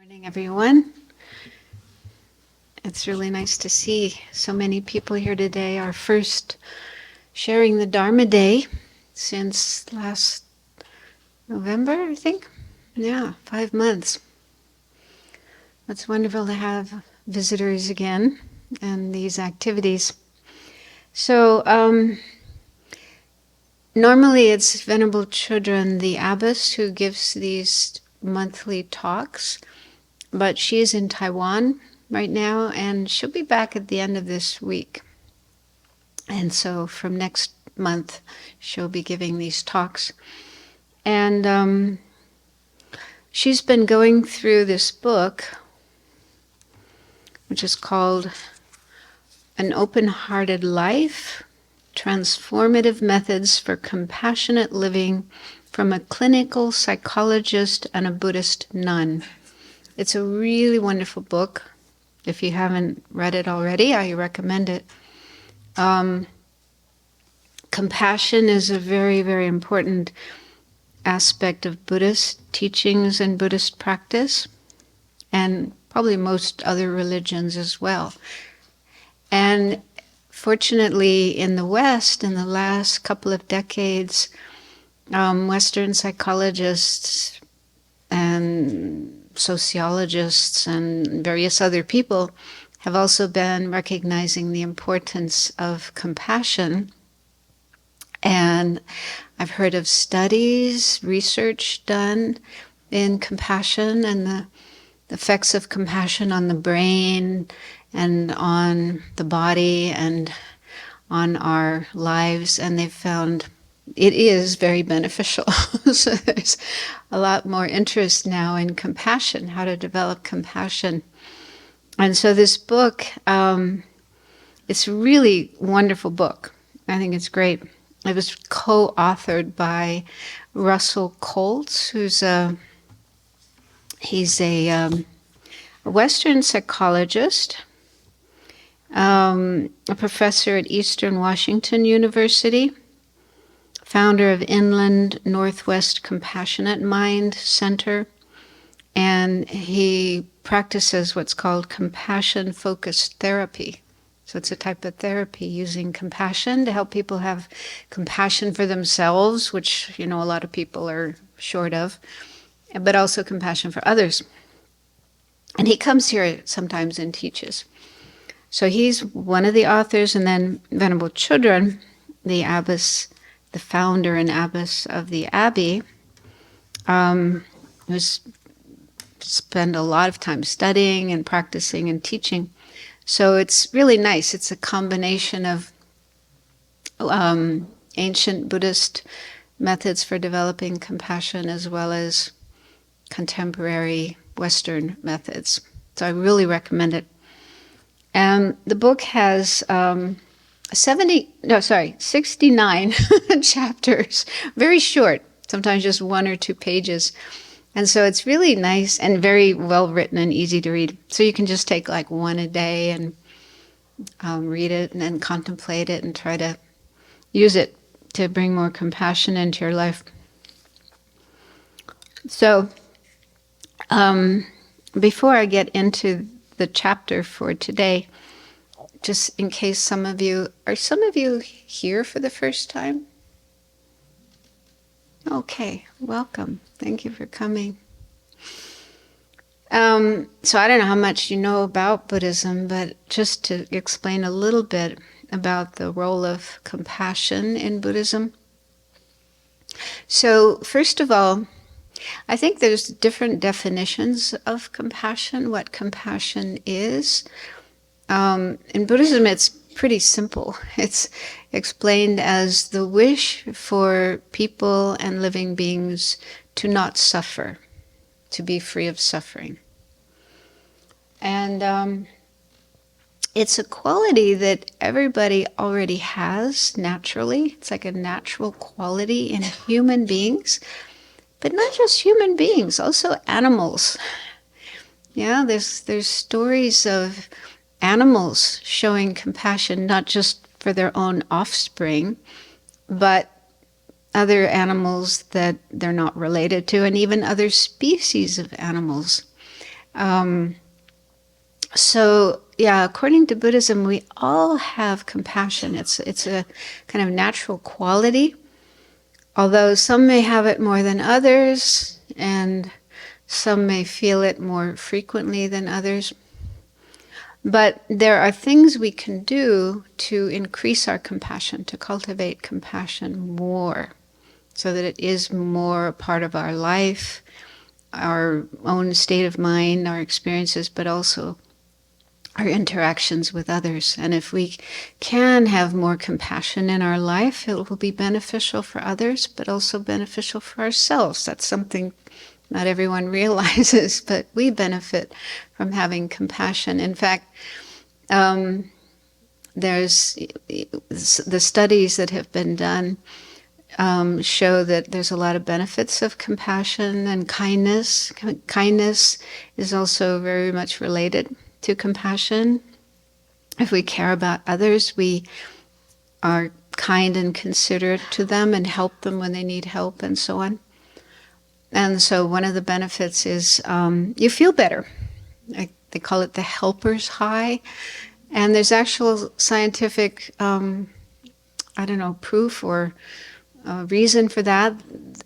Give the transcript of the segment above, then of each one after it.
Morning, everyone. It's really nice to see so many people here today. Our first sharing the Dharma Day since last November, I think. Yeah, 5 months. It's wonderful to have visitors again and these activities. So, normally it's Venerable Children, the abbess, who gives these monthly talks, but she's in Taiwan right now, and she'll be back at the end of this week. And so from next month, she'll be giving these talks. And she's been going through this book, which is called An Open-Hearted Life, Transformative Methods for Compassionate Living from a Clinical Psychologist and a Buddhist Nun. It's a really wonderful book. If you haven't read it already, I recommend it. Compassion is a very, very important aspect of Buddhist teachings and Buddhist practice, and probably most other religions as well. And fortunately, in the West, in the last couple of decades, Western psychologists and sociologists and various other people have also been recognizing the importance of compassion. And I've heard of studies, research done in compassion and the effects of compassion on the brain and on the body and on our lives, and they've found it is very beneficial. So there's a lot more interest now in compassion, how to develop compassion. And so this book, it's a really wonderful book. I think it's great. It was co-authored by Russell Colts, he's a Western psychologist, a professor at Eastern Washington University, founder of Inland Northwest Compassionate Mind Center, and he practices what's called compassion-focused therapy. So it's a type of therapy using compassion to help people have compassion for themselves, which, a lot of people are short of, but also compassion for others. And he comes here sometimes and teaches. So he's one of the authors, and then Venerable Children, the abbess, the founder and abbess of the Abbey, who's spent a lot of time studying and practicing and teaching. So it's really nice. It's a combination of ancient Buddhist methods for developing compassion as well as contemporary Western methods. So I really recommend it. And the book has 69 chapters, very short, sometimes just 1 or 2 pages. And so it's really nice and very well written and easy to read. So you can just take like one a day and read it and then contemplate it and try to use it to bring more compassion into your life. So before I get into the chapter for today, just in case are some of you here for the first time? Okay, welcome. Thank you for coming. So I don't know how much you know about Buddhism, but just to explain a little bit about the role of compassion in Buddhism. So first of all, I think there's different definitions of compassion, what compassion is. In Buddhism, it's pretty simple. It's explained as the wish for people and living beings to not suffer, to be free of suffering. And it's a quality that everybody already has naturally. It's like a natural quality in human beings, but not just human beings, also animals. Yeah, there's stories of animals showing compassion, not just for their own offspring, but other animals that they're not related to, and even other species of animals. So yeah, according to Buddhism, we all have compassion. It's a kind of natural quality, although some may have it more than others, and some may feel it more frequently than others. But there are things we can do to increase our compassion, to cultivate compassion more, so that it is more a part of our life, our own state of mind, our experiences, but also our interactions with others. And if we can have more compassion in our life, it will be beneficial for others, but also beneficial for ourselves. That's something not everyone realizes, but we benefit from having compassion. In fact, there's the studies that have been done show that there's a lot of benefits of compassion and kindness. Kindness is also very much related to compassion. If we care about others, we are kind and considerate to them and help them when they need help and so on. And so one of the benefits is you feel better. They call it the helper's high. And there's actual scientific, proof or reason for that.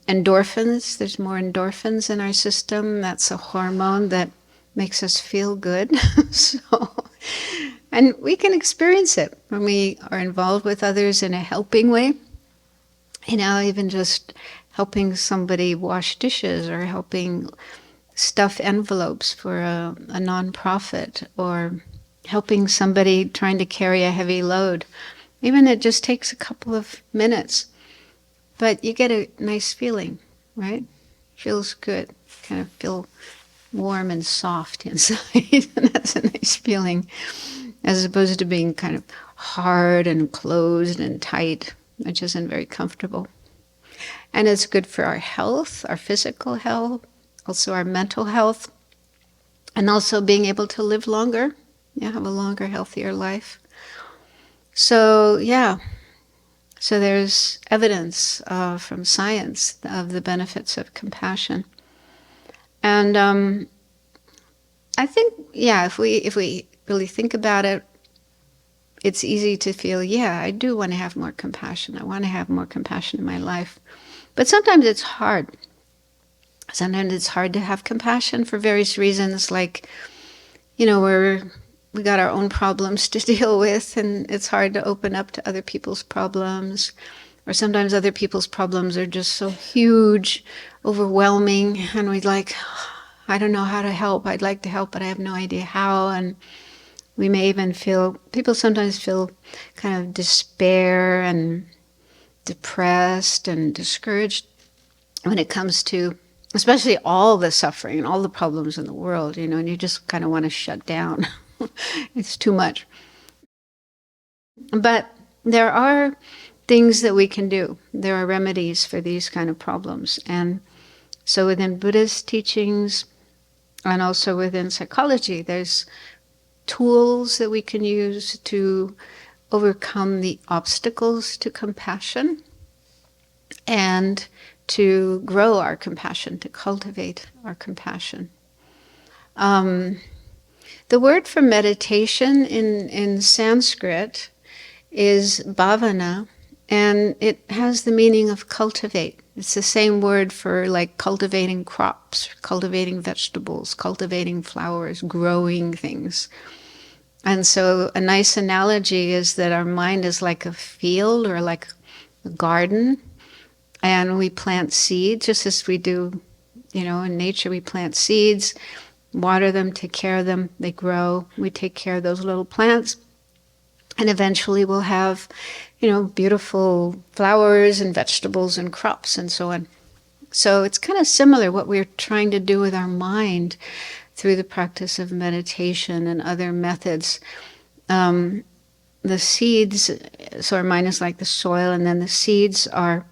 Endorphins, there's more endorphins in our system. That's a hormone that makes us feel good. And we can experience it when we are involved with others in a helping way. Even just helping somebody wash dishes or helping stuff envelopes for a nonprofit or helping somebody trying to carry a heavy load. Even it just takes a couple of minutes. But you get a nice feeling, right? Feels good. Kind of feel warm and soft inside. And that's a nice feeling, as opposed to being kind of hard and closed and tight, which isn't very comfortable. And it's good for our health, our physical health, also our mental health, and also being able to live longer, have a longer, healthier life. So there's evidence from science of the benefits of compassion. And I think, if we really think about it, it's easy to feel, I do want to have more compassion. I want to have more compassion in my life. But sometimes it's hard. Sometimes it's hard to have compassion for various reasons, like, we got our own problems to deal with, and it's hard to open up to other people's problems. Or sometimes other people's problems are just so huge, overwhelming, and we'd like, I don't know how to help. I'd like to help, but I have no idea how. And we may even people sometimes feel kind of despair and depressed and discouraged when it comes to, especially all the suffering and all the problems in the world, and you just kind of want to shut down. It's too much. But there are things that we can do. There are remedies for these kind of problems. And so within Buddhist teachings and also within psychology, there's tools that we can use to overcome the obstacles to compassion and to grow our compassion, to cultivate our compassion. The word for meditation in Sanskrit is bhavana, and it has the meaning of cultivate. It's the same word for like cultivating crops, cultivating vegetables, cultivating flowers, growing things. And so a nice analogy is that our mind is like a field or like a garden, and we plant seeds just as we do, in nature. We plant seeds, water them, take care of them, they grow. We take care of those little plants, and eventually we'll have, beautiful flowers and vegetables and crops and so on. So it's kind of similar what we're trying to do with our mind through the practice of meditation and other methods. The seeds, so our mind is like the soil, and then the seeds are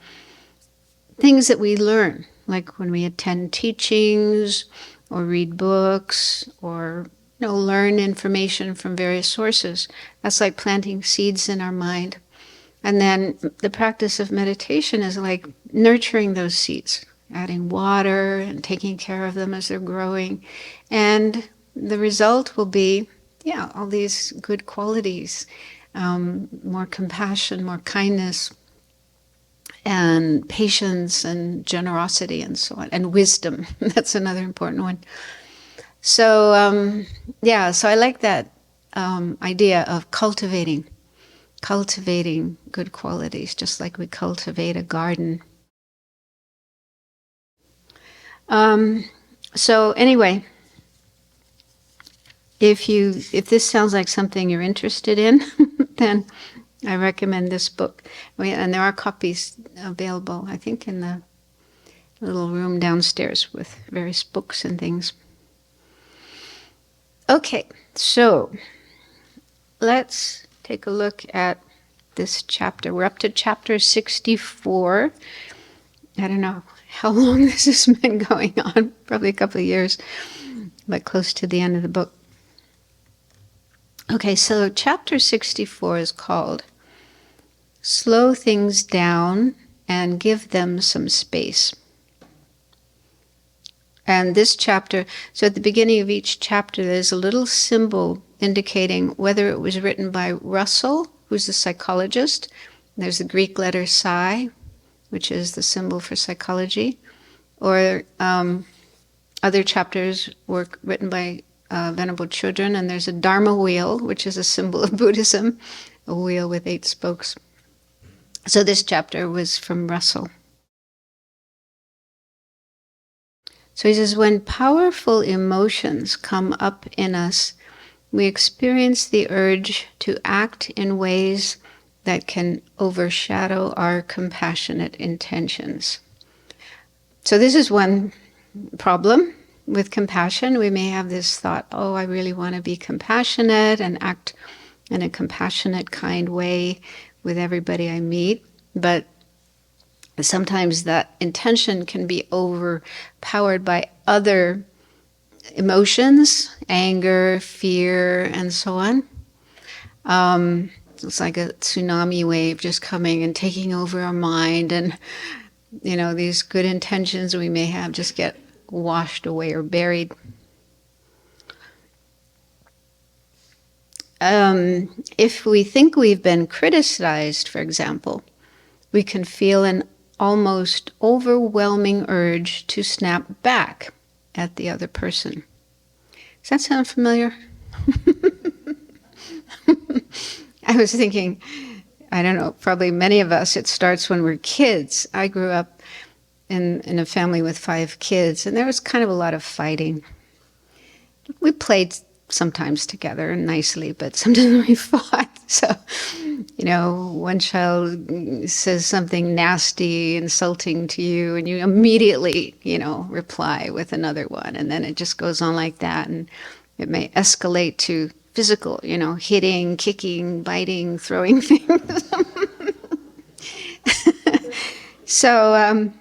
things that we learn, like when we attend teachings or read books or learn information from various sources. That's like planting seeds in our mind. And then the practice of meditation is like nurturing those seeds, adding water and taking care of them as they're growing. And the result will be, yeah, all these good qualities, more compassion, more kindness, and patience and generosity and so on, and wisdom. That's another important one. So, yeah, so I like that idea of cultivating good qualities, just like we cultivate a garden. So anyway, if this sounds like something you're interested in, then I recommend this book. And there are copies available, I think, in the little room downstairs with various books and things. Okay, so let's take a look at this chapter. We're up to chapter 64. I don't know how long this has been going on, probably a couple of years, but close to the end of the book. Okay, so chapter 64 is called Slow Things Down and Give Them Some Space. And this chapter, so at the beginning of each chapter, there's a little symbol indicating whether it was written by Russell, who's a psychologist. There's the Greek letter psi, which is the symbol for psychology, or other chapters were written by Venerable Children, and there's a Dharma wheel, which is a symbol of Buddhism, a wheel with 8 spokes. So this chapter was from Russell. So he says, when powerful emotions come up in us, we experience the urge to act in ways that can overshadow our compassionate intentions. So this is one problem with compassion. We may have this thought, oh, I really want to be compassionate and act in a compassionate, kind way with everybody I meet. But sometimes that intention can be overpowered by other emotions, anger, fear, and so on. It's like a tsunami wave just coming and taking over our mind, and these good intentions we may have just get washed away or buried. If we think we've been criticized, for example, we can feel an almost overwhelming urge to snap back at the other person. Does that sound familiar? I was thinking, I don't know, probably many of us, it starts when we're kids. I grew up in a family with 5 kids, and there was kind of a lot of fighting. We played sometimes together nicely, but sometimes we fought. So, one child says something nasty, insulting to you, and you immediately, reply with another one. And then it just goes on like that, and it may escalate to physical, hitting, kicking, biting, throwing things. So,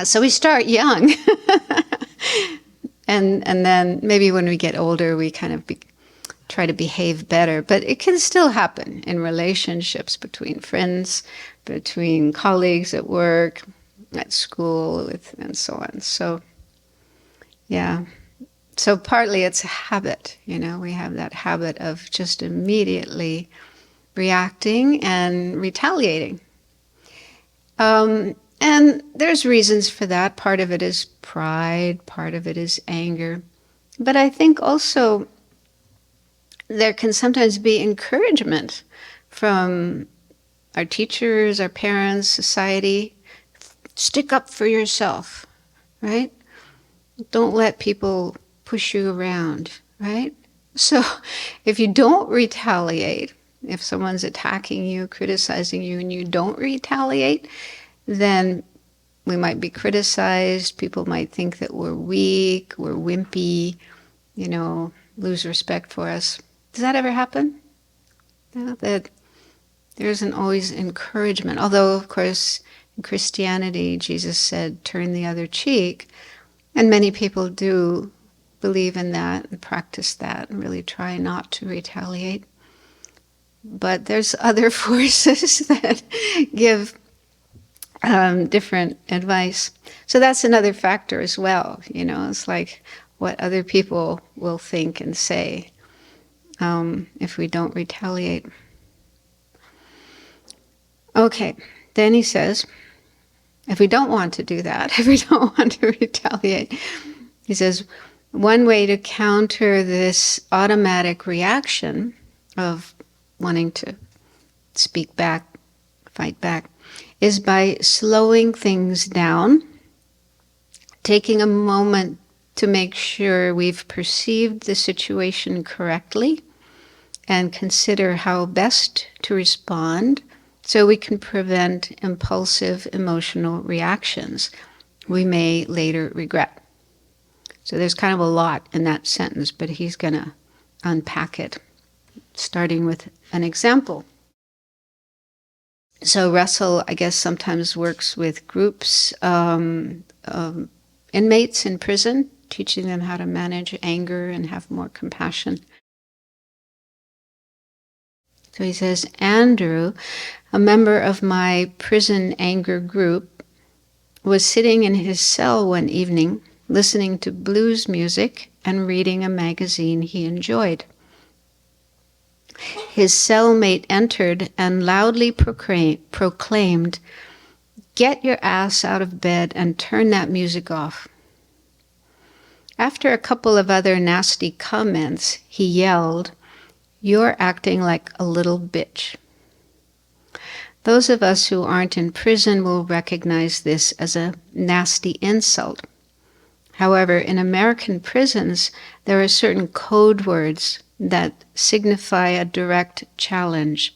so we start young. And then maybe when we get older, we kind of try to behave better. But it can still happen in relationships between friends, between colleagues at work, at school, and so on. So, yeah. So partly it's a habit, we have that habit of just immediately reacting and retaliating. And there's reasons for that. Part of it is pride, part of it is anger. But I think also there can sometimes be encouragement from our teachers, our parents, society. Stick up for yourself, right? Don't let people push you around, right? So if you don't retaliate, if someone's attacking you, criticizing you, and you don't retaliate, then we might be criticized. People might think that we're weak, we're wimpy, lose respect for us. Does that ever happen? That there isn't always encouragement. Although, of course, in Christianity, Jesus said, turn the other cheek. And many people do believe in that and practice that and really try not to retaliate. But there's other forces that give different advice. So that's another factor as well. It's like what other people will think and say if we don't retaliate. Okay, then he says, if we don't want to do that, if we don't want to retaliate, he says, one way to counter this automatic reaction of wanting to speak back, fight back, is by slowing things down, taking a moment to make sure we've perceived the situation correctly, and consider how best to respond so we can prevent impulsive emotional reactions we may later regret. So there's kind of a lot in that sentence, but he's going to unpack it, starting with an example. So Russell, I guess, sometimes works with groups of inmates in prison, teaching them how to manage anger and have more compassion. So he says, Andrew, a member of my prison anger group, was sitting in his cell one evening, listening to blues music and reading a magazine he enjoyed. His cellmate entered and loudly proclaimed, "Get your ass out of bed and turn that music off." After a couple of other nasty comments, he yelled, "You're acting like a little bitch." Those of us who aren't in prison will recognize this as a nasty insult. However, in American prisons, there are certain code words that signify a direct challenge,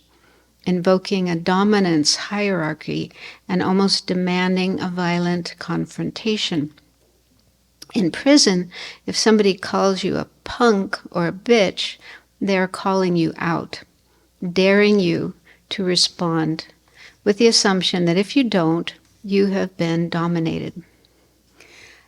invoking a dominance hierarchy and almost demanding a violent confrontation. In prison, if somebody calls you a punk or a bitch, they are calling you out, daring you to respond, with the assumption that if you don't, you have been dominated.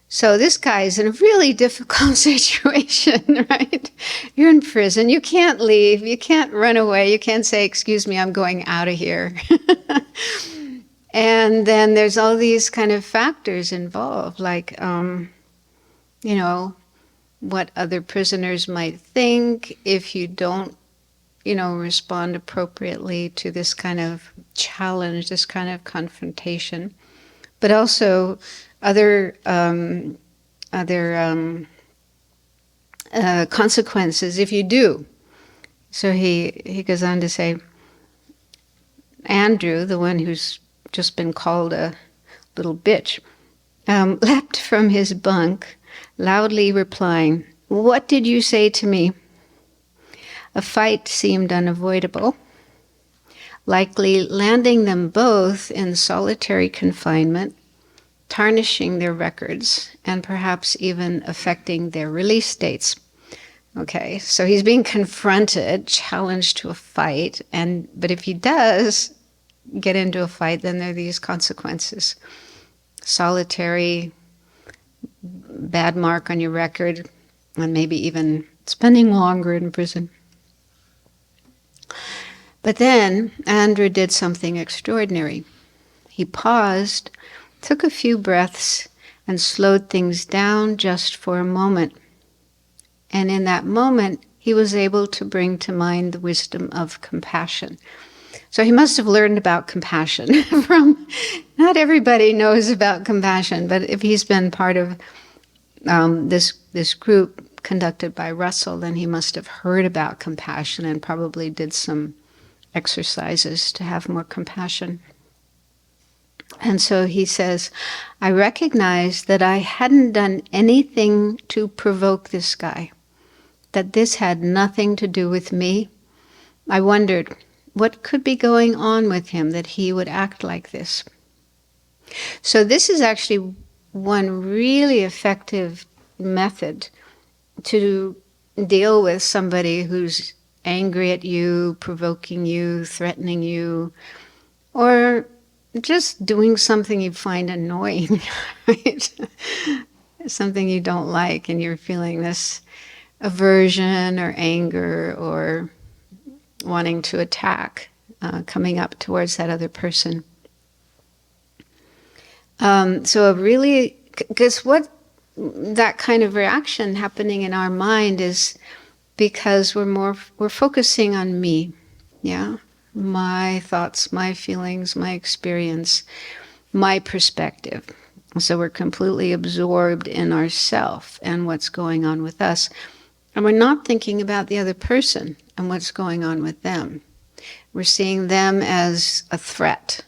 So this guy is in a really difficult situation, right? You're in prison, you can't leave, you can't run away, you can't say, "Excuse me, I'm going out of here." And then there's all these kind of factors involved, like, what other prisoners might think if you don't, respond appropriately to this kind of challenge, this kind of confrontation. But also other consequences if you do. So he goes on to say, Andrew, the one who's just been called a little bitch, leapt from his bunk, loudly replying, "What did you say to me?" A fight seemed unavoidable, likely landing them both in solitary confinement, tarnishing their records, and perhaps even affecting their release dates. Okay, so he's being confronted, challenged to a fight, but if he does get into a fight, then there are these consequences. Solitary, bad mark on your record, and maybe even spending longer in prison. But then Andrew did something extraordinary. He paused, took a few breaths, and slowed things down just for a moment. And in that moment, he was able to bring to mind the wisdom of compassion. So he must have learned about compassion from, not everybody knows about compassion, but if he's been part of this group conducted by Russell, then he must have heard about compassion and probably did some exercises to have more compassion. And so he says, I recognized that I hadn't done anything to provoke this guy, that this had nothing to do with me. I wondered, what could be going on with him that he would act like this? So this is actually one really effective method to deal with somebody who's angry at you, provoking you, threatening you, or just doing something you find annoying, right? Something you don't like and you're feeling this aversion or anger or wanting to attack coming up towards that other person. So really, because what that kind of reaction happening in our mind is because we're focusing on me, yeah, my thoughts, my feelings, my experience, my perspective. So we're completely absorbed in ourself and what's going on with us. And we're not thinking about the other person and what's going on with them. We're seeing them as a threat,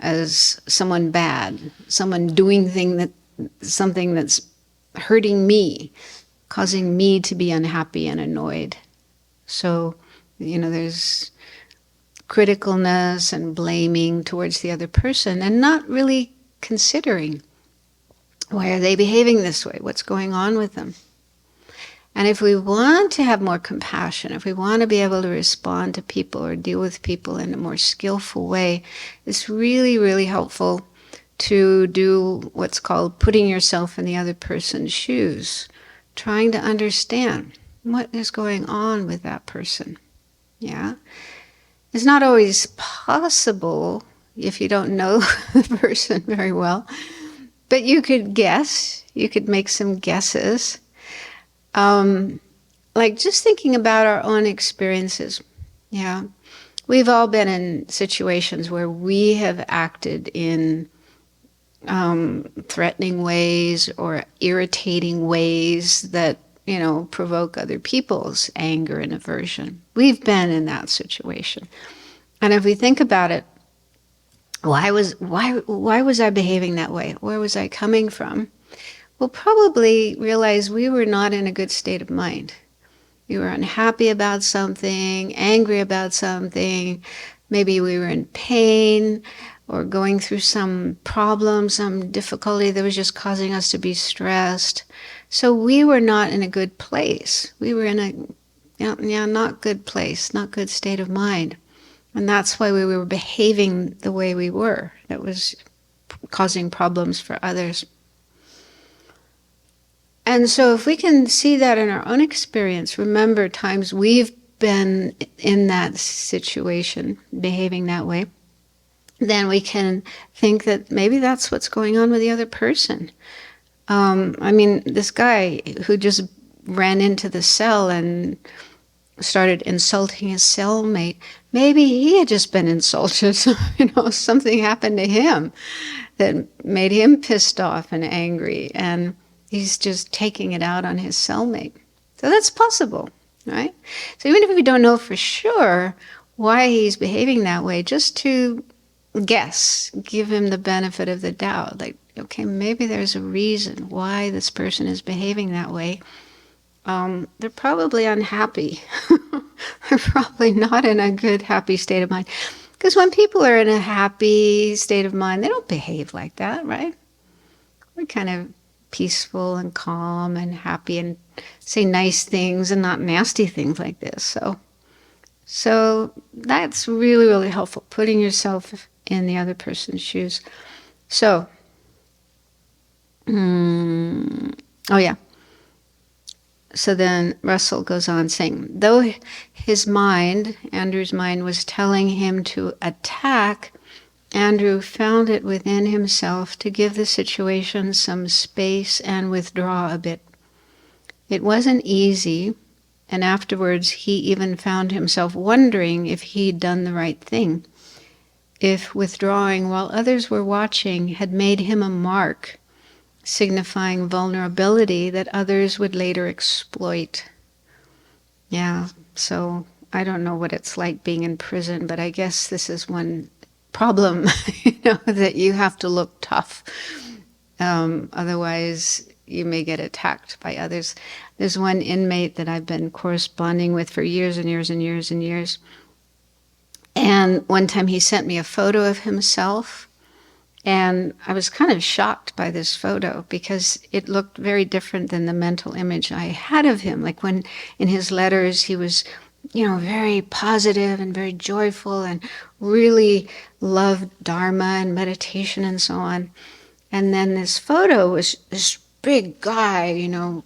as someone bad, someone doing something that's hurting me, causing me to be unhappy and annoyed. So, there's criticalness and blaming towards the other person and not really considering, why are they behaving this way? What's going on with them? And if we want to have more compassion, if we want to be able to respond to people or deal with people in a more skillful way, it's really, really helpful to do what's called putting yourself in the other person's shoes, trying to understand what is going on with that person. Yeah? It's not always possible if you don't know the person very well, but you could guess, you could make some guesses. Like just thinking about our own experiences. Yeah. We've all been in situations where we have acted in threatening ways or irritating ways that, provoke other people's anger and aversion. We've been in that situation. And if we think about it, why was I behaving that way? Where was I coming from? We'll probably realize we were not in a good state of mind. We were unhappy about something, angry about something. Maybe we were in pain or going through some problem, some difficulty that was just causing us to be stressed. So we were not in a good place. We were in a not good place, not good state of mind. And that's why we were behaving the way we were. That was causing problems for others. And so if we can see that in our own experience, remember times we've been in that situation, behaving that way, then we can think that maybe that's what's going on with the other person. This guy who just ran into the cell and started insulting his cellmate, maybe he had just been insulted. Something happened to him that made him pissed off and angry, and he's just taking it out on his cellmate. So that's possible, right? So even if we don't know for sure why he's behaving that way, just to guess, give him the benefit of the doubt. Like, okay, maybe there's a reason why this person is behaving that way. They're probably unhappy. They're probably not in a good, happy state of mind. Because when people are in a happy state of mind, they don't behave like that, right? We're kind of peaceful and calm and happy and say nice things and not nasty things like this. So that's really, really helpful, putting yourself in the other person's shoes. So, So then Russell goes on saying, though his mind, Andrew's mind, was telling him to attack, Andrew found it within himself to give the situation some space and withdraw a bit. It wasn't easy, and afterwards he even found himself wondering if he'd done the right thing, if withdrawing while others were watching had made him a mark, signifying vulnerability that others would later exploit. Yeah, so I don't know what it's like being in prison, but I guess this is one problem, that you have to look tough. Otherwise, you may get attacked by others. There's one inmate that I've been corresponding with for years and years and years and years. And one time he sent me a photo of himself, and I was kind of shocked by this photo because it looked very different than the mental image I had of him. Like when in his letters he was, very positive and very joyful and really loved Dharma and meditation and so on. And then this photo was this big guy,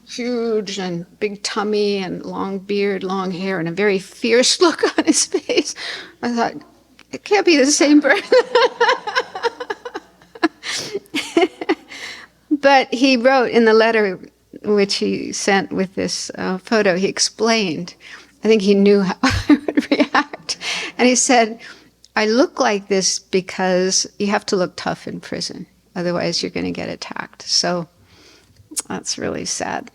huge and big tummy and long beard, long hair, and a very fierce look on his face. I thought, it can't be the same person. But he wrote in the letter which he sent with this photo, he explained, I think he knew how I would react. And he said, I look like this because you have to look tough in prison. Otherwise, you're going to get attacked. So that's really sad.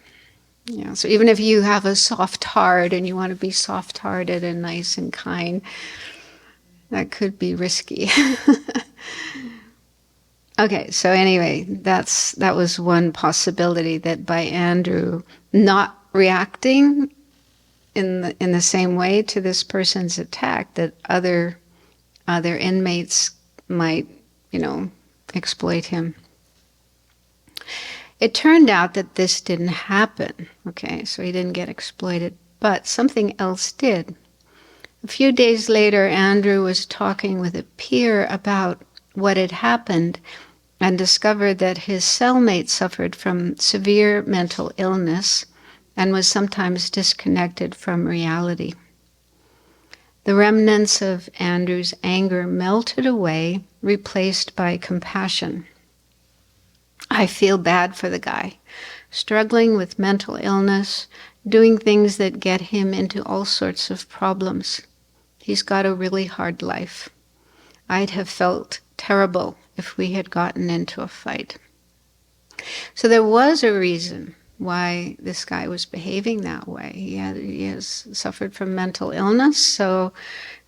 Yeah. So even if you have a soft heart and you want to be soft-hearted and nice and kind, that could be risky. Okay, so anyway, that was one possibility, that by Andrew not reacting in the same way to this person's attack, that other inmates might, exploit him. It turned out that this didn't happen. Okay, so he didn't get exploited, but something else did. A few days later, Andrew was talking with a peer about what had happened and discovered that his cellmate suffered from severe mental illness and was sometimes disconnected from reality. The remnants of Andrew's anger melted away, replaced by compassion. I feel bad for the guy, struggling with mental illness, doing things that get him into all sorts of problems. He's got a really hard life. I'd have felt terrible if we had gotten into a fight. So there was a reason why this guy was behaving that way. He has suffered from mental illness, so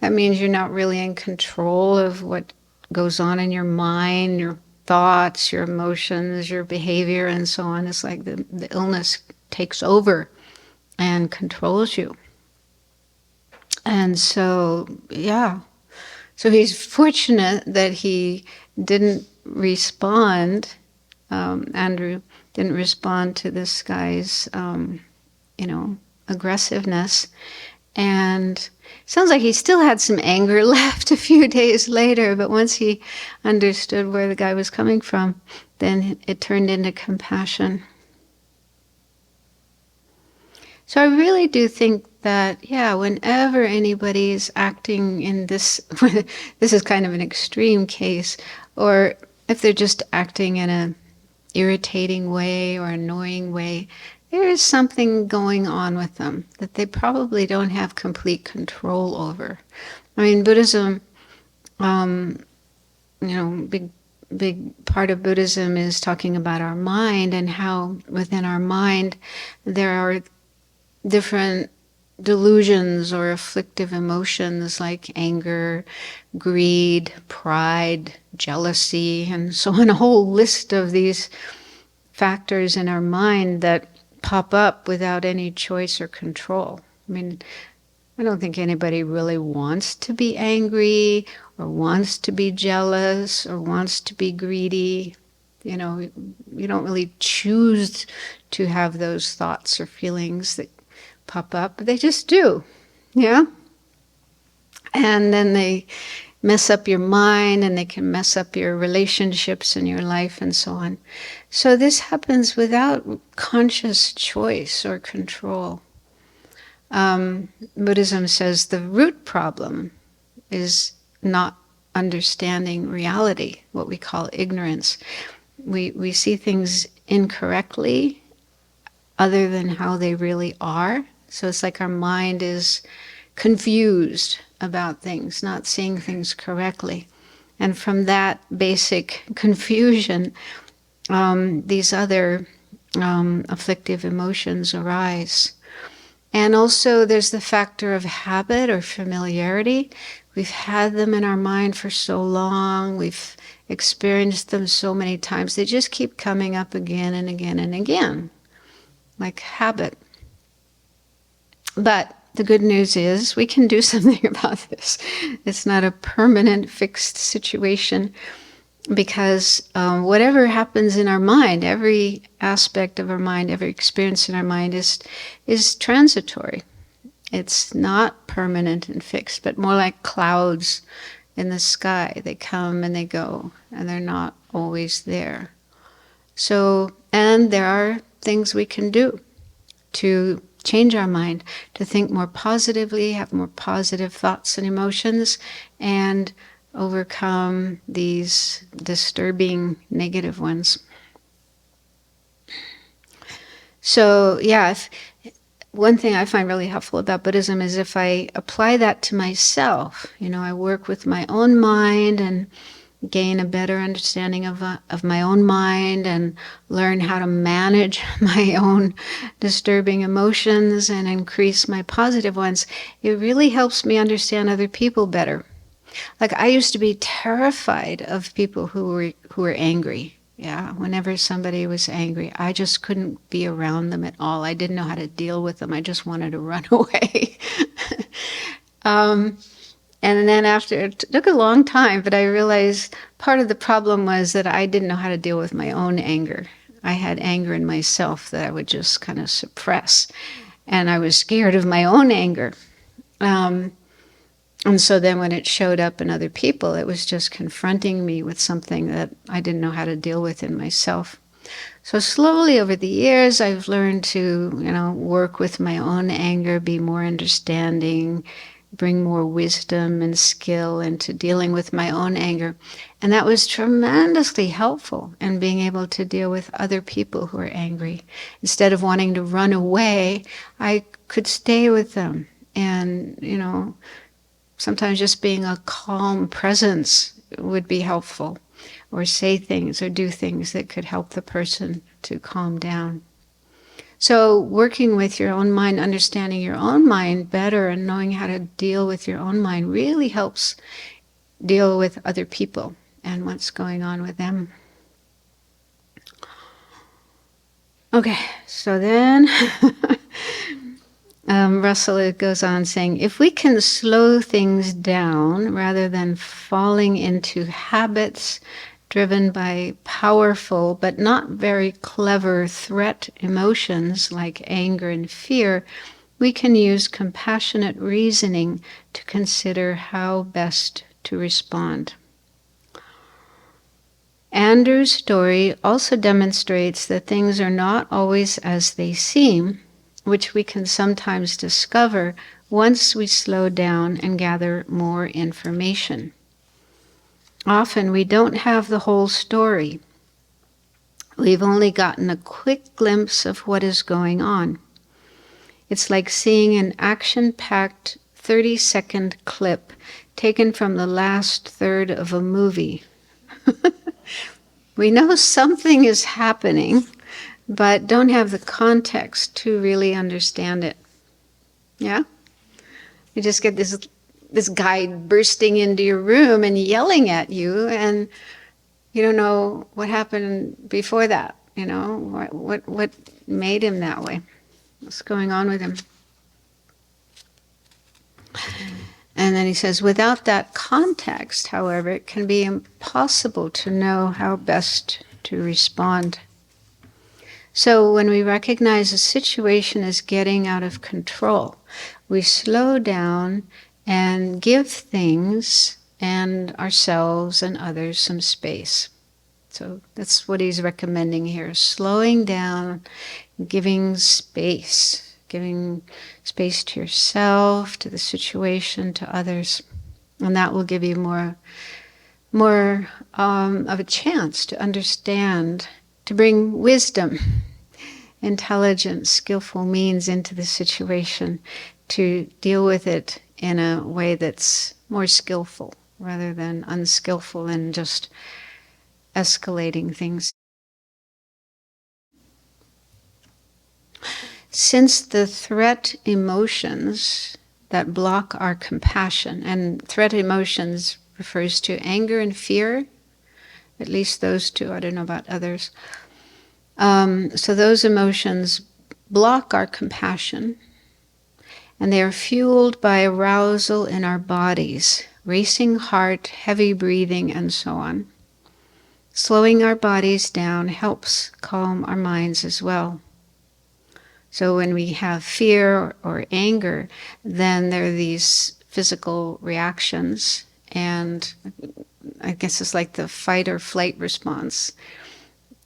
that means you're not really in control of what goes on in your mind, your thoughts, your emotions, your behavior, and so on. It's like the illness takes over and controls you. And so, yeah. So he's fortunate that he didn't respond, Andrew didn't respond to this guy's, aggressiveness. And it sounds like he still had some anger left a few days later, but once he understood where the guy was coming from, then it turned into compassion. So I really do think that, whenever anybody is acting in this, this is kind of an extreme case, or if they're just acting in an irritating way or annoying way, there is something going on with them that they probably don't have complete control over. I mean, Buddhism, big part of Buddhism is talking about our mind and how within our mind there are different delusions or afflictive emotions like anger, greed, pride, jealousy, and so on, a whole list of these factors in our mind that pop up without any choice or control. I mean, I don't think anybody really wants to be angry or wants to be jealous or wants to be greedy. You don't really choose to have those thoughts or feelings that pop up, but they just do, yeah? And then they mess up your mind, and they can mess up your relationships and your life and so on. So this happens without conscious choice or control. Buddhism says the root problem is not understanding reality, what we call ignorance. We see things incorrectly other than how they really are. So it's like our mind is confused about things, not seeing things correctly. And from that basic confusion, these other afflictive emotions arise. And also there's the factor of habit or familiarity. We've had them in our mind for so long, we've experienced them so many times, they just keep coming up again and again and again, like habit. But the good news is we can do something about this. It's not a permanent fixed situation, because whatever happens in our mind, every aspect of our mind, every experience in our mind is transitory. It's not permanent and fixed, but more like clouds in the sky. They come and they go, and they're not always there. So, and there are things we can do to change our mind, to think more positively, have more positive thoughts and emotions, and overcome these disturbing negative ones. So yeah, one thing I find really helpful about Buddhism is if I apply that to myself, I work with my own mind and gain a better understanding of my own mind and learn how to manage my own disturbing emotions and increase my positive ones, it really helps me understand other people better. Like I used to be terrified of people who were angry. Yeah, whenever somebody was angry, I just couldn't be around them at all. I didn't know how to deal with them. I just wanted to run away. And then after, it took a long time, but I realized part of the problem was that I didn't know how to deal with my own anger. I had anger in myself that I would just kind of suppress. And I was scared of my own anger. And so then when it showed up in other people, it was just confronting me with something that I didn't know how to deal with in myself. So slowly over the years, I've learned to, work with my own anger, be more understanding, bring more wisdom and skill into dealing with my own anger. And that was tremendously helpful in being able to deal with other people who are angry. Instead of wanting to run away, I could stay with them. And, sometimes just being a calm presence would be helpful, or say things or do things that could help the person to calm down. So working with your own mind, understanding your own mind better and knowing how to deal with your own mind really helps deal with other people and what's going on with them. Okay, so then Russell goes on saying, if we can slow things down rather than falling into habits driven by powerful but not very clever threat emotions like anger and fear, we can use compassionate reasoning to consider how best to respond. Andrew's story also demonstrates that things are not always as they seem, which we can sometimes discover once we slow down and gather more information. Often we don't have the whole story. We've only gotten a quick glimpse of what is going on. It's like seeing an action-packed 30-second clip taken from the last third of a movie. We know something is happening, but don't have the context to really understand it. Yeah? You just get this guy bursting into your room and yelling at you, and you don't know what happened before that. What made him that way? What's going on with him? And then he says, without that context, however, it can be impossible to know how best to respond. So when we recognize a situation is getting out of control, we slow down and give things and ourselves and others some space. So that's what he's recommending here, slowing down, giving space to yourself, to the situation, to others. And that will give you more of a chance to understand, to bring wisdom, intelligent, skillful means into the situation, to deal with it in a way that's more skillful rather than unskillful and just escalating things. Since the threat emotions that block our compassion, and threat emotions refers to anger and fear, at least those two, I don't know about others. So those emotions block our compassion, and they are fueled by arousal in our bodies, racing heart, heavy breathing, and so on. Slowing our bodies down helps calm our minds as well. So when we have fear or anger, then there are these physical reactions, and I guess it's like the fight or flight response.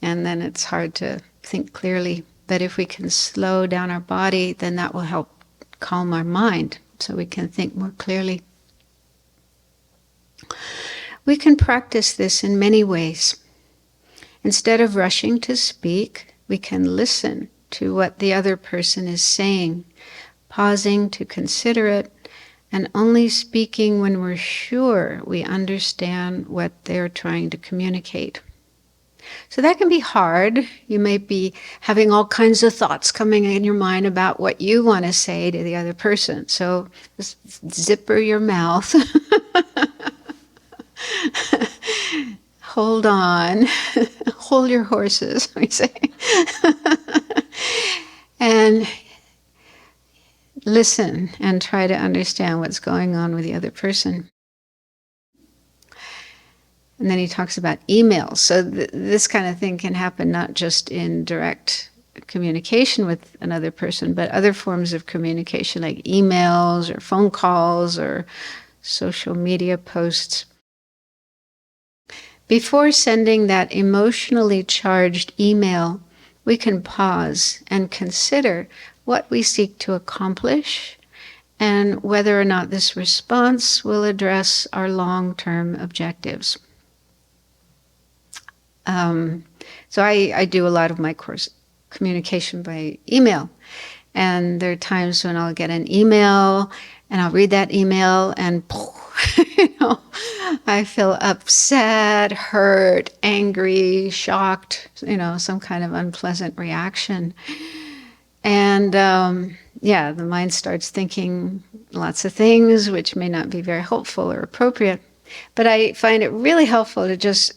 And then it's hard to think clearly. But if we can slow down our body, then that will help calm our mind so we can think more clearly. We can practice this in many ways. Instead of rushing to speak, we can listen to what the other person is saying, pausing to consider it, and only speaking when we're sure we understand what they're trying to communicate. So that can be hard. You may be having all kinds of thoughts coming in your mind about what you want to say to the other person. So just zipper your mouth. Hold on. Hold your horses, we say. And listen and try to understand what's going on with the other person. And then he talks about emails. So this kind of thing can happen not just in direct communication with another person, but other forms of communication like emails or phone calls or social media posts. Before sending that emotionally charged email, we can pause and consider what we seek to accomplish and whether or not this response will address our long-term objectives. So I do a lot of my course communication by email. And there are times when I'll get an email and I'll read that email and I feel upset, hurt, angry, shocked, some kind of unpleasant reaction. And the mind starts thinking lots of things which may not be very helpful or appropriate. But I find it really helpful to just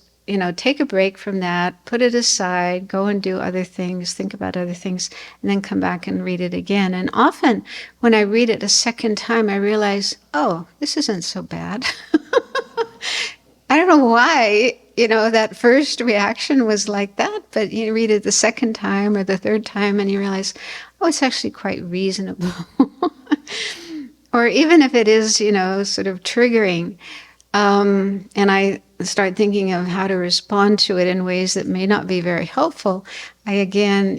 take a break from that, put it aside, go and do other things, think about other things, and then come back and read it again. And often when I read it a second time, I realize, oh, this isn't so bad. I don't know why, that first reaction was like that, but you read it the second time or the third time and you realize, oh, it's actually quite reasonable. Or even if it is, sort of triggering, and I start thinking of how to respond to it in ways that may not be very helpful, I again,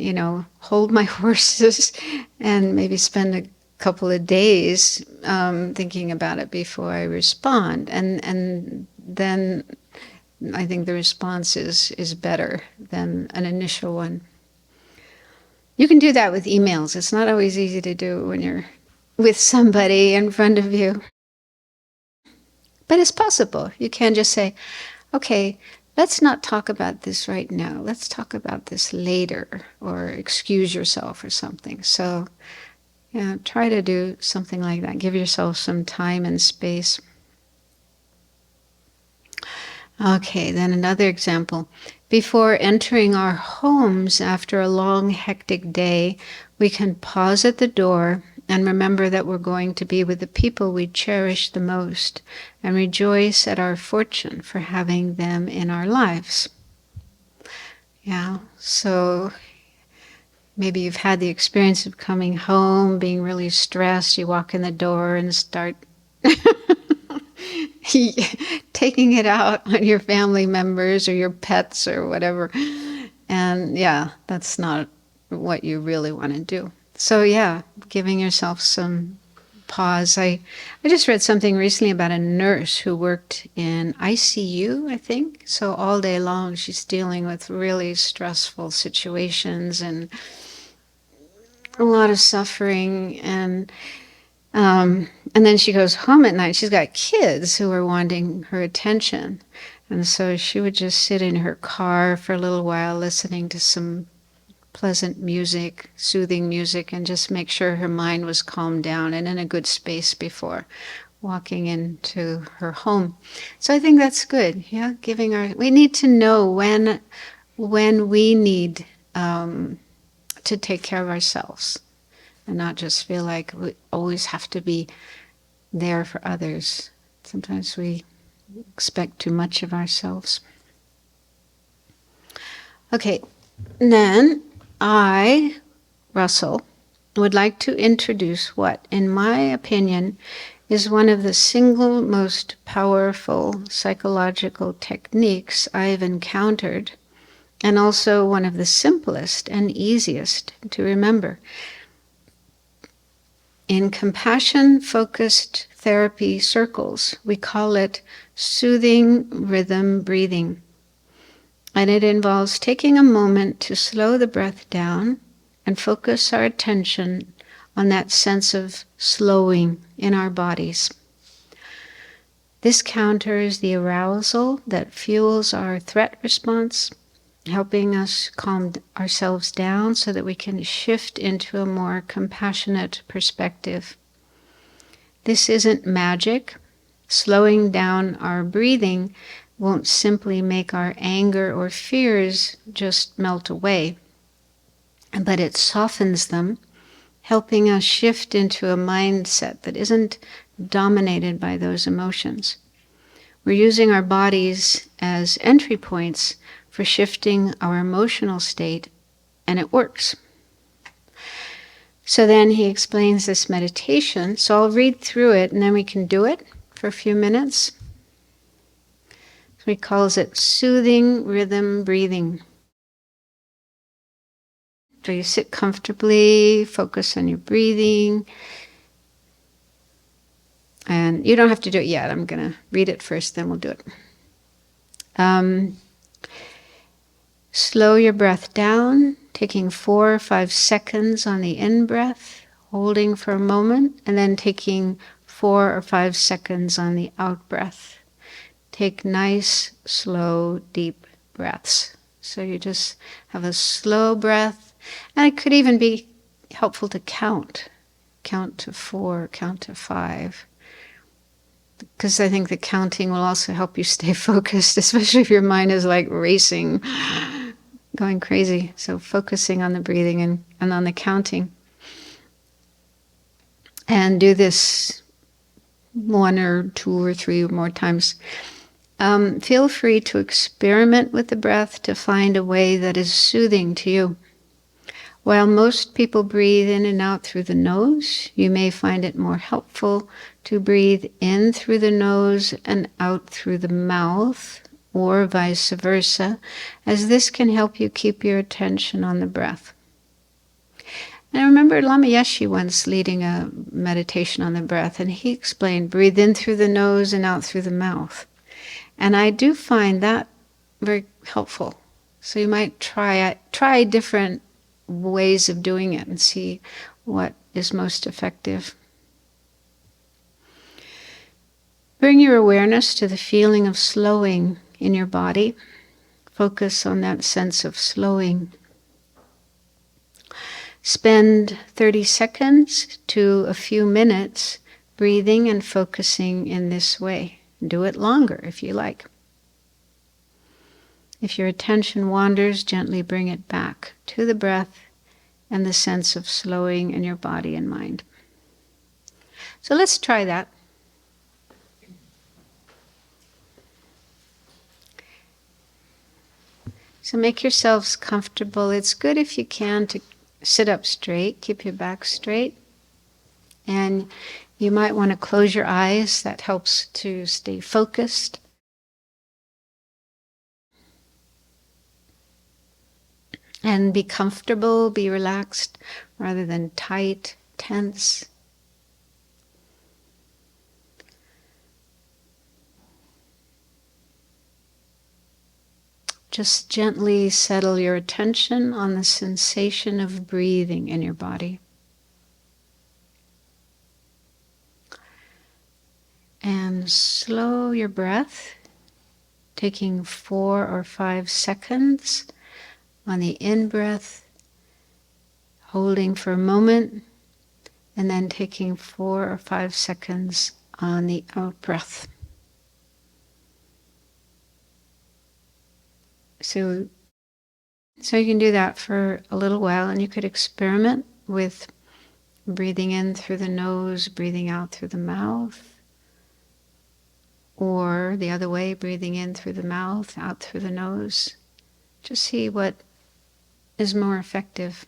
hold my horses and maybe spend a couple of days thinking about it before I respond. And then I think the response is better than an initial one. You can do that with emails. It's not always easy to do when you're with somebody in front of you. But it's possible. You can just say, okay, let's not talk about this right now. Let's talk about this later, or excuse yourself or something. So, try to do something like that. Give yourself some time and space. Okay, then another example. Before entering our homes after a long, hectic day, we can pause at the door and remember that we're going to be with the people we cherish the most and rejoice at our fortune for having them in our lives. Yeah, so maybe you've had the experience of coming home, being really stressed. You walk in the door and start taking it out on your family members or your pets or whatever. And that's not what you really want to do. So giving yourself some pause. I just read something recently about a nurse who worked in ICU, I think. So all day long she's dealing with really stressful situations and a lot of suffering, and then she goes home at night. She's got kids who are wanting her attention. And so she would just sit in her car for a little while listening to some pleasant music, soothing music, and just make sure her mind was calmed down and in a good space before walking into her home. So I think that's good. We need to know when we need to take care of ourselves and not just feel like we always have to be there for others. Sometimes we expect too much of ourselves. Okay, then I, Russell, would like to introduce what, in my opinion, is one of the single most powerful psychological techniques I've encountered, and also one of the simplest and easiest to remember. In compassion-focused therapy circles, we call it soothing rhythm breathing. And it involves taking a moment to slow the breath down and focus our attention on that sense of slowing in our bodies. This counters the arousal that fuels our threat response, helping us calm ourselves down so that we can shift into a more compassionate perspective. This isn't magic. Slowing down our breathing won't simply make our anger or fears just melt away, but it softens them, helping us shift into a mindset that isn't dominated by those emotions. We're using our bodies as entry points for shifting our emotional state, and it works. So then he explains this meditation. So I'll read through it and then we can do it for a few minutes. So he calls it soothing rhythm breathing. So you sit comfortably, focus on your breathing. And you don't have to do it yet. I'm going to read it first, then we'll do it. Slow your breath down, taking 4 or 5 seconds on the in-breath, holding for a moment, and then taking 4 or 5 seconds on the out-breath. Take nice, slow, deep breaths. So you just have a slow breath, and it could even be helpful to count. Count to 4, count to 5. Because I think the counting will also help you stay focused, especially if your mind is like racing, going crazy. So focusing on the breathing and on the counting. And do this 1 or 2 or 3 more times. Feel free to experiment with the breath to find a way that is soothing to you. While most people breathe in and out through the nose, you may find it more helpful to breathe in through the nose and out through the mouth, or vice versa, as this can help you keep your attention on the breath. And I remember Lama Yeshe once leading a meditation on the breath, and he explained, breathe in through the nose and out through the mouth. And I do find that very helpful. So you might try different ways of doing it and see what is most effective. Bring your awareness to the feeling of slowing in your body. Focus on that sense of slowing. Spend 30 seconds to a few minutes breathing and focusing in this way. Do it longer if you like. If your attention wanders, gently bring it back to the breath and the sense of slowing in your body and mind. So let's try that. So make yourselves comfortable. It's good if you can to sit up straight, keep your back straight. And you might want to close your eyes. That helps to stay focused. And be comfortable, be relaxed, rather than tight, tense. Just gently settle your attention on the sensation of breathing in your body. And slow your breath, taking 4 or 5 seconds on the in-breath, holding for a moment, and then taking 4 or 5 seconds on the out-breath. So you can do that for a little while, and you could experiment with breathing in through the nose, breathing out through the mouth, or the other way, breathing in through the mouth, out through the nose. Just see what is more effective.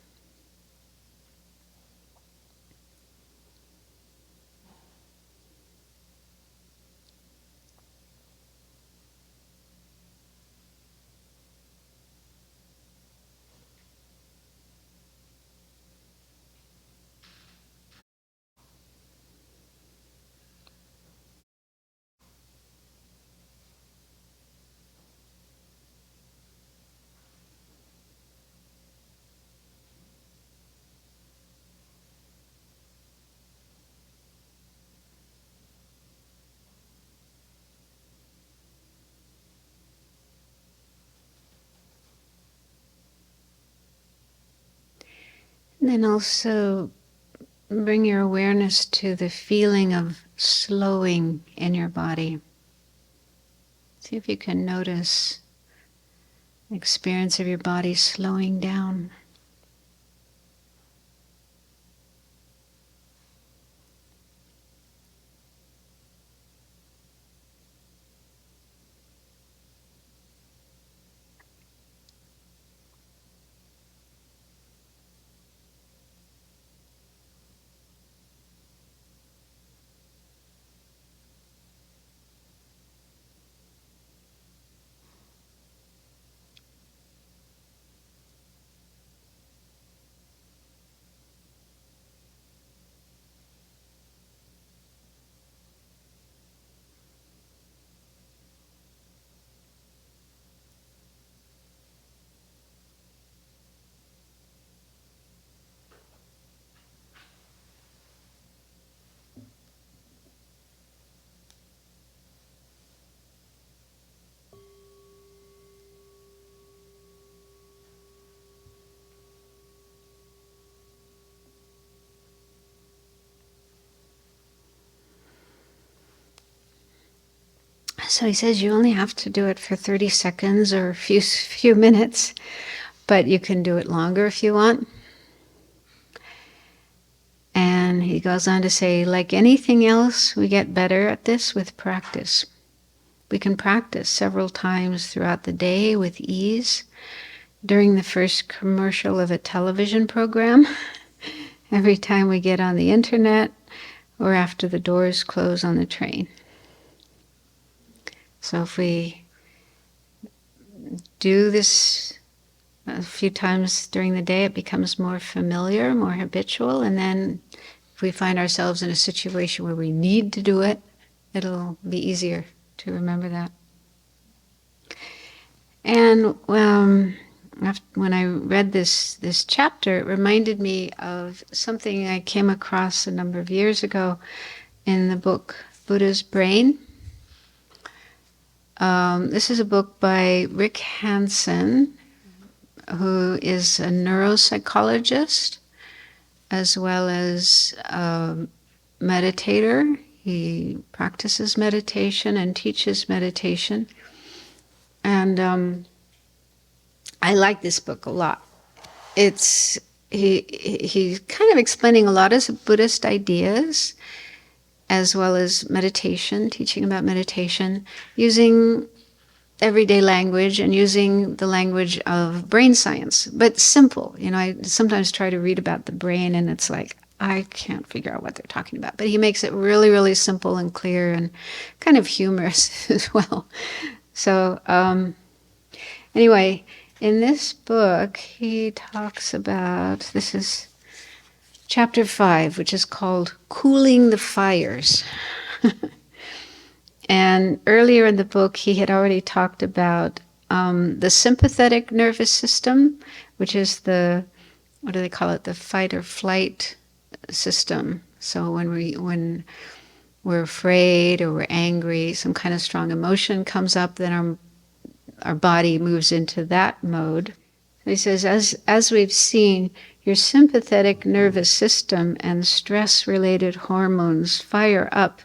And then also bring your awareness to the feeling of slowing in your body. See if you can notice the experience of your body slowing down. So he says you only have to do it for 30 seconds or a few minutes, but you can do it longer if you want. And he goes on to say, like anything else, we get better at this with practice. We can practice several times throughout the day with ease. During the first commercial of a television program, every time we get on the internet, or after the doors close on the train. So if we do this a few times during the day, it becomes more familiar, more habitual, and then if we find ourselves in a situation where we need to do it, it'll be easier to remember that. And when I read this chapter, it reminded me of something I came across a number of years ago in the book Buddha's Brain. This is a book by Rick Hansen, who is a neuropsychologist as well as a meditator. He practices meditation and teaches meditation. And I like this book a lot. He's kind of explaining a lot of Buddhist ideas as well as meditation, teaching about meditation, using everyday language and using the language of brain science, but simple. You know, I sometimes try to read about the brain and it's like, I can't figure out what they're talking about. But he makes it really, really simple and clear and kind of humorous as well. So anyway, in this book, he talks about, this is Chapter 5, which is called Cooling the Fires. And earlier in the book, he had already talked about the sympathetic nervous system, which is the, what do they call it, the fight or flight system. So when we're afraid or we're angry, some kind of strong emotion comes up, then our body moves into that mode. He says, as we've seen, your sympathetic nervous system and stress-related hormones fire up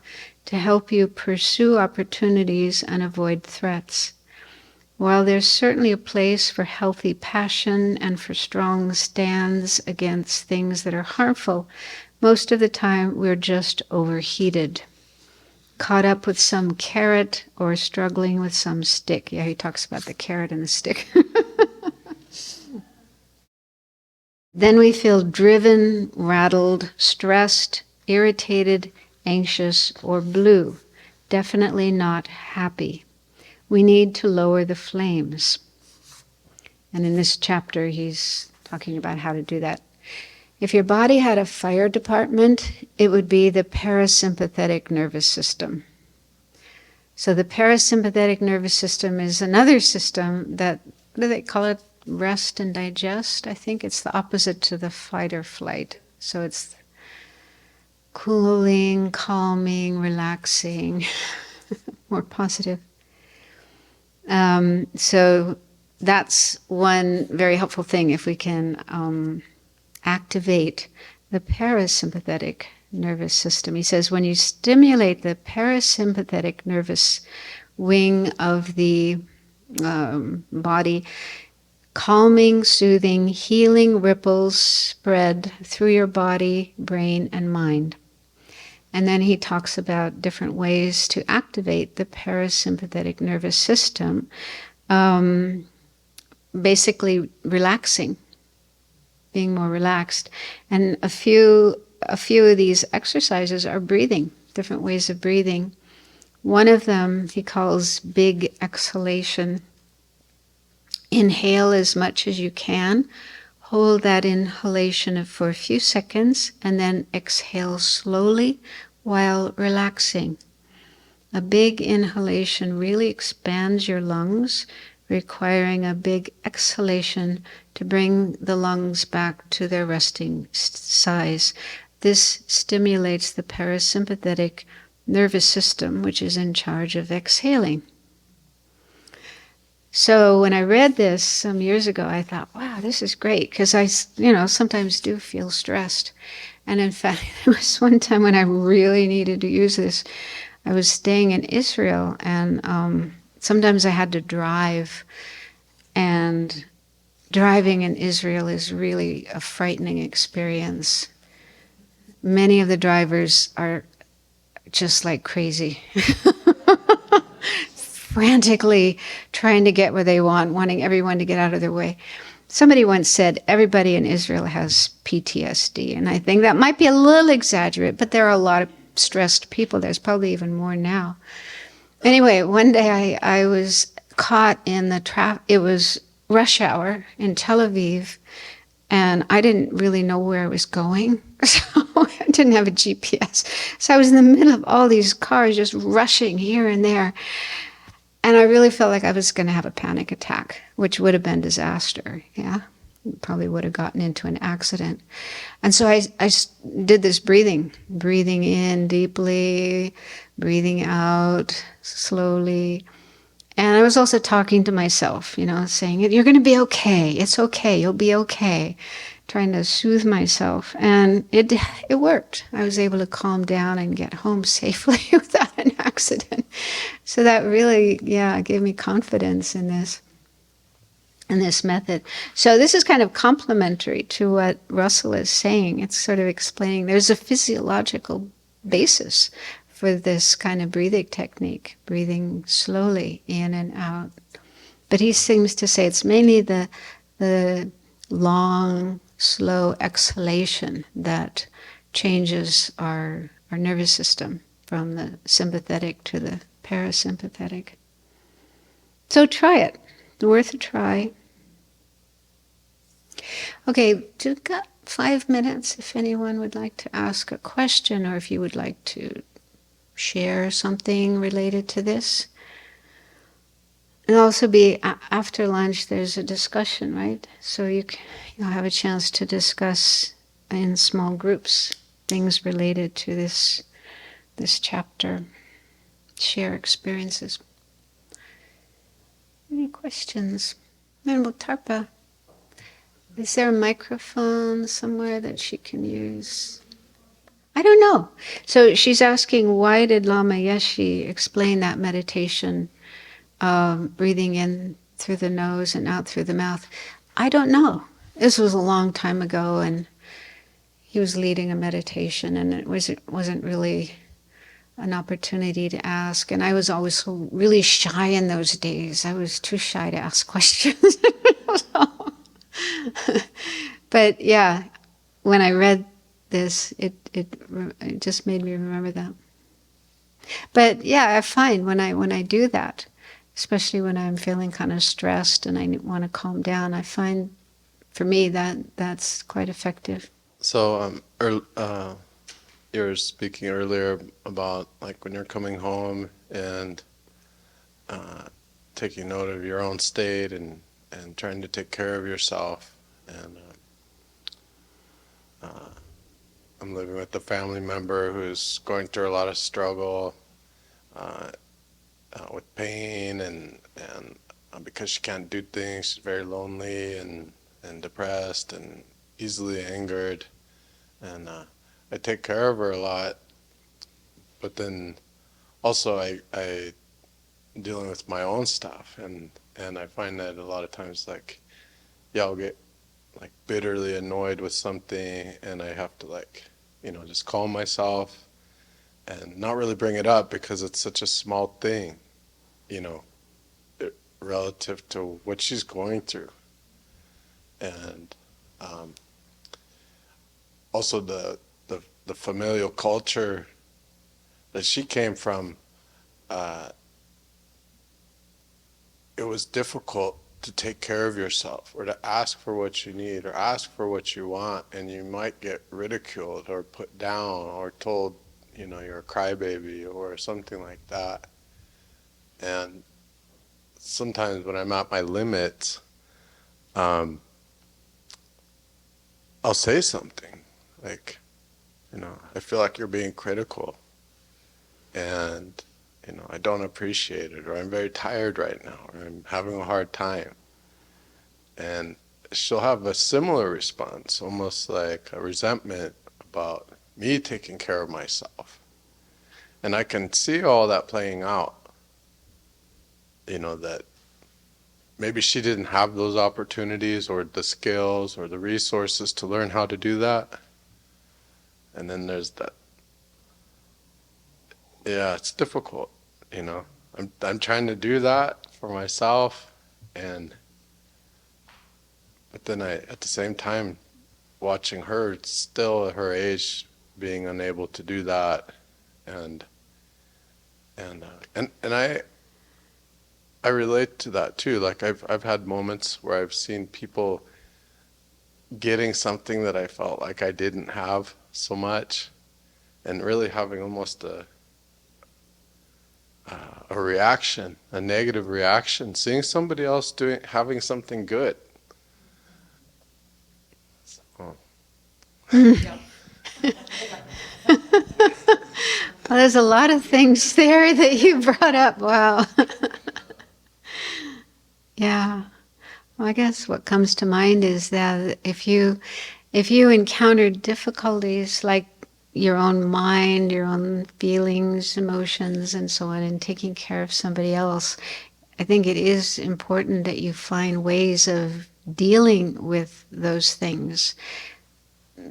to help you pursue opportunities and avoid threats. While there's certainly a place for healthy passion and for strong stands against things that are harmful, most of the time we're just overheated, caught up with some carrot or struggling with some stick. Yeah, he talks about the carrot and the stick. Then we feel driven, rattled, stressed, irritated, anxious, or blue. Definitely not happy. We need to lower the flames. And in this chapter, he's talking about how to do that. If your body had a fire department, it would be the parasympathetic nervous system. So the parasympathetic nervous system is another system that, what do they call it? Rest and digest. I think it's the opposite to the fight or flight. So it's cooling, calming, relaxing, more positive. So that's one very helpful thing if we can activate the parasympathetic nervous system. He says when you stimulate the parasympathetic nervous wing of the body, calming, soothing, healing ripples spread through your body, brain, and mind. And then he talks about different ways to activate the parasympathetic nervous system, basically relaxing, being more relaxed. And a few of these exercises are breathing, different ways of breathing. One of them he calls big exhalation. Inhale as much as you can. Hold that inhalation for a few seconds and then exhale slowly while relaxing. A big inhalation really expands your lungs, requiring a big exhalation to bring the lungs back to their resting size. This stimulates the parasympathetic nervous system, which is in charge of exhaling. So when I read this some years ago, I thought, wow, this is great, because I, sometimes do feel stressed. And in fact, there was one time when I really needed to use this. I was staying in Israel, and sometimes I had to drive, and driving in Israel is really a frightening experience. Many of the drivers are just like crazy. Frantically trying to get where they want, wanting everyone to get out of their way. Somebody once said everybody in Israel has PTSD, and I think that might be a little exaggerated, but there are a lot of stressed people. There's probably even more now. Anyway, one day I was caught in the traffic. It was rush hour in Tel Aviv, and I didn't really know where I was going, so I didn't have a GPS. So I was in the middle of all these cars just rushing here and there. And I really felt like I was going to have a panic attack, which would have been disaster, yeah? Probably would have gotten into an accident. And so I did this breathing in deeply, breathing out slowly. And I was also talking to myself, saying, you're going to be okay. It's okay. You'll be okay. Trying to soothe myself. And it worked. I was able to calm down and get home safely without an accident. So that really, gave me confidence in this method. So this is kind of complementary to what Russell is saying. It's sort of explaining there's a physiological basis for this kind of breathing technique, breathing slowly in and out. But he seems to say it's mainly the long, slow exhalation that changes our nervous system from the sympathetic to the parasympathetic. So try it. Worth a try. Okay, we've got 5 minutes if anyone would like to ask a question, or if you would like to share something related to this. And also be after lunch, there's a discussion, right? So you'll have a chance to discuss in small groups things related to this chapter. Share experiences. Any questions? Venerable Tarpa, is there a microphone somewhere that she can use? I don't know. So she's asking, why did Lama Yeshe explain that meditation, breathing in through the nose and out through the mouth? I don't know. This was a long time ago, and he was leading a meditation, and it wasn't really an opportunity to ask. And I was always so really shy in those days. I was too shy to ask questions. But yeah, when I read this, it just made me remember that. But yeah, I find when I do that, especially when I'm feeling kind of stressed and I want to calm down, I find for me that's quite effective. So you were speaking earlier about like when you're coming home and taking note of your own state and trying to take care of yourself. And I'm living with a family member who's going through a lot of struggle with pain and because she can't do things, she's very lonely and depressed, and easily angered, and I take care of her a lot. But then also I dealing with my own stuff, and I find that a lot of times, like, yeah, I'll get like bitterly annoyed with something, and I have to, like, just calm myself and not really bring it up because it's such a small thing, you know, relative to what she's going through. And um, also the familial culture that she came from, uh, it was difficult to take care of yourself or to ask for what you need or ask for what you want, and you might get ridiculed or put down or told, you're a crybaby or something like that. And sometimes when I'm at my limits, um, I'll say something like, I feel like you're being critical, and I don't appreciate it, or I'm very tired right now, or I'm having a hard time. And she'll have a similar response, almost like a resentment about me taking care of myself. And I can see all that playing out, that maybe she didn't have those opportunities or the skills or the resources to learn how to do that. And then there's that, yeah, it's difficult, you know. I'm trying to do that for myself, and but then I, at the same time, watching her still at her age being unable to do that, and I relate to that too. Like I've had moments where I've seen people getting something that I felt like I didn't have so much, and really having almost a reaction, a negative reaction, seeing somebody else having something good. Oh. Well, there's a lot of things there that you brought up. Wow. Yeah. Well, I guess what comes to mind is that if you encounter difficulties like your own mind, your own feelings, emotions, and so on, and taking care of somebody else, I think it is important that you find ways of dealing with those things.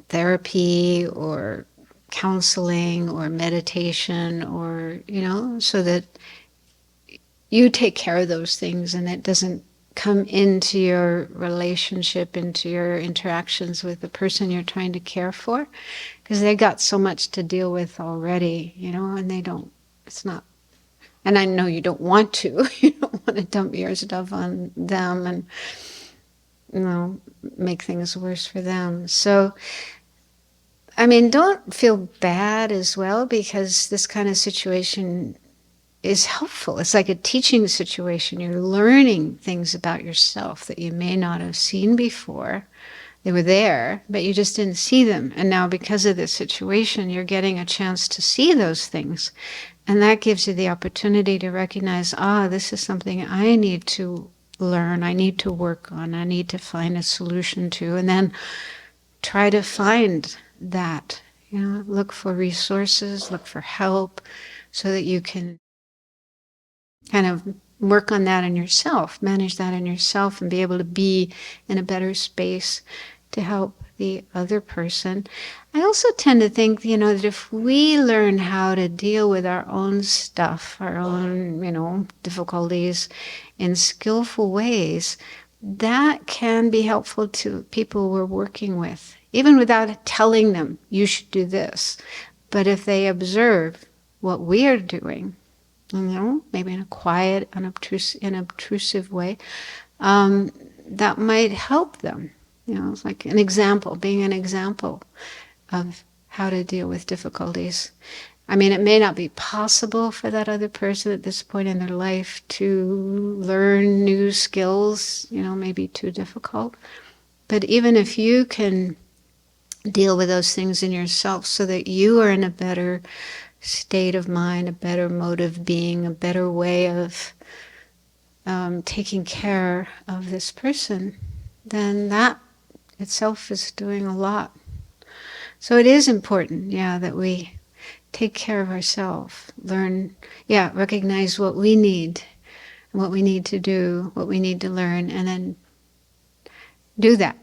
Therapy or counseling or meditation, or, so that you take care of those things and it doesn't come into your relationship, into your interactions with the person you're trying to care for, because they got so much to deal with already, and they don't, it's not, and I know you don't want to, you don't want to dump your stuff on them and, make things worse for them. So, I mean, don't feel bad as well, because this kind of situation is helpful. It's like a teaching situation. You're learning things about yourself that you may not have seen before. They were there, but you just didn't see them. And now because of this situation, you're getting a chance to see those things. And that gives you the opportunity to recognize, this is something I need to learn, I need to work on, I need to find a solution to. And then try to find that, look for resources, look for help, so that you can kind of work on that in yourself, manage that in yourself, and be able to be in a better space to help the other person. I also tend to think, that if we learn how to deal with our own stuff, our own, difficulties in skillful ways, that can be helpful to people we're working with, even without telling them, you should do this. But if they observe what we are doing, maybe in a quiet, unobtrusive way, that might help them. It's like an example, being an example of how to deal with difficulties. I mean, it may not be possible for that other person at this point in their life to learn new skills, maybe too difficult. But even if you can deal with those things in yourself so that you are in a better state of mind, a better mode of being, a better way of taking care of this person, then that itself is doing a lot. So it is important, that we take care of ourselves, learn, recognize what we need, what we need to do, what we need to learn, and then do that.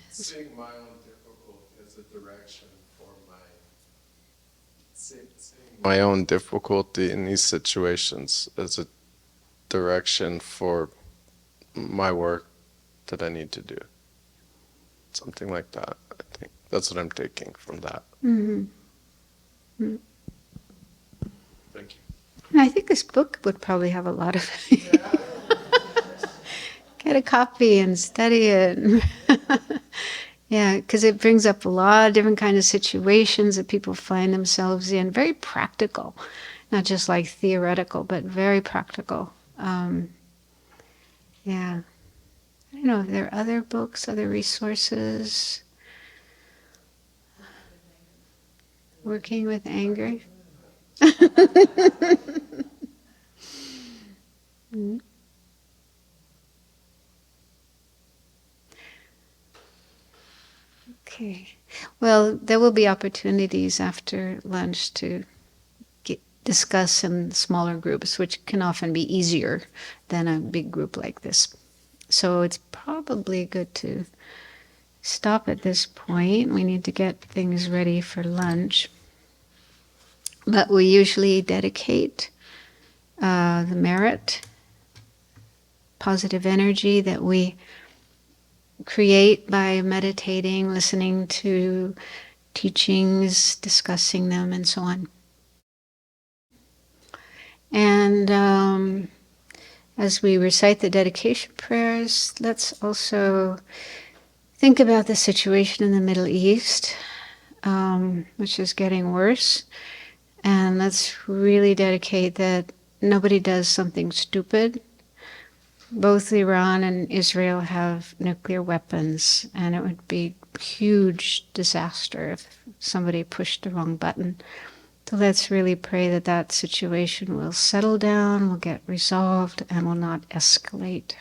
Seeing my own difficulty as a direction for seeing my own difficulty in these situations as a direction for my work that I need to do. Something like that, I think. That's what I'm taking from that. Mm-hmm. Mm-hmm. Thank you. And I think this book would probably have a lot of get a copy and study it. Because it brings up a lot of different kind of situations that people find themselves in. Very practical, not just like theoretical, but very practical. I don't know, are there other books, other resources? Working with anger? Okay. Well, there will be opportunities after lunch to discuss in smaller groups, which can often be easier than a big group like this. So it's probably good to stop at this point. We need to get things ready for lunch. But we usually dedicate the merit, positive energy that we create by meditating, listening to teachings, discussing them, and so on. And as we recite the dedication prayers, let's also think about the situation in the Middle East, which is getting worse. And let's really dedicate that nobody does something stupid. Both Iran and Israel have nuclear weapons, and it would be a huge disaster if somebody pushed the wrong button. So let's really pray that situation will settle down, will get resolved, and will not escalate.